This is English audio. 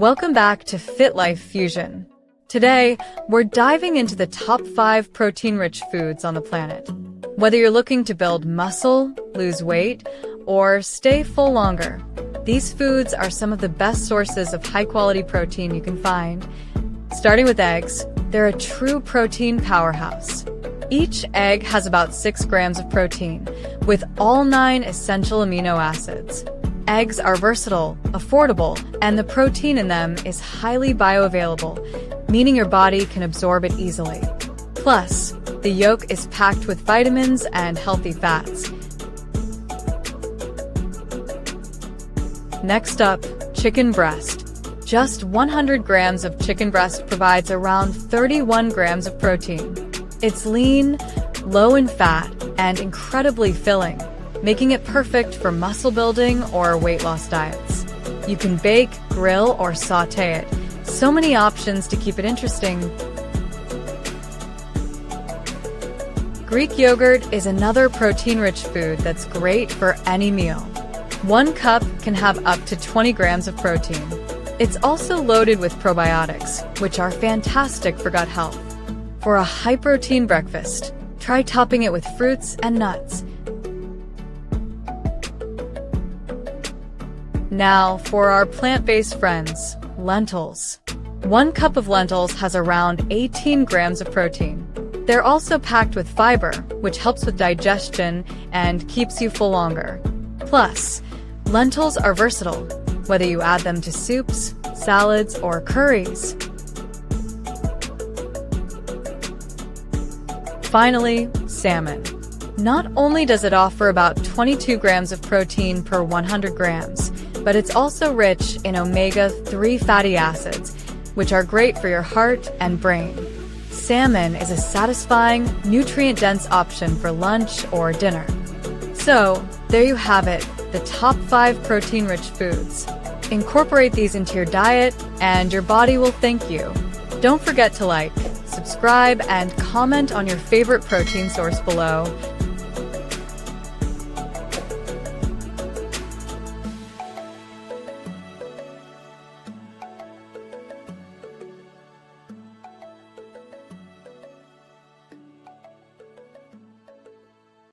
Welcome back to FitLife Fusion. Today, we're diving into the top 5 protein-rich foods on the planet. Whether you're looking to build muscle, lose weight, or stay full longer, these foods are some of the best sources of high-quality protein you can find. Starting with eggs, they're a true protein powerhouse. Each egg has about 6 grams of protein, with all 9 essential amino acids. Eggs are versatile, affordable, and the protein in them is highly bioavailable, meaning your body can absorb it easily. Plus, the yolk is packed with vitamins and healthy fats. Next up, chicken breast. Just 100 grams of chicken breast provides around 31 grams of protein. It's lean, low in fat, and incredibly filling, making it perfect for muscle building or weight loss diets. You can bake, grill, or sauté it. So many options to keep it interesting. Greek yogurt is another protein-rich food that's great for any meal. 1 cup can have up to 20 grams of protein. It's also loaded with probiotics, which are fantastic for gut health. For a high-protein breakfast, try topping it with fruits and nuts. Now, for our plant-based friends, lentils. 1 cup of lentils has around 18 grams of protein. They're also packed with fiber, which helps with digestion and keeps you full longer. Plus, lentils are versatile, whether you add them to soups, salads, or curries. Finally, salmon. Not only does it offer about 22 grams of protein per 100 grams, but it's also rich in omega-3 fatty acids, which are great for your heart and brain. Salmon is a satisfying, nutrient-dense option for lunch or dinner. So, there you have it, the top 5 protein-rich foods. Incorporate these into your diet, and your body will thank you. Don't forget to like, subscribe, and comment on your favorite protein source below.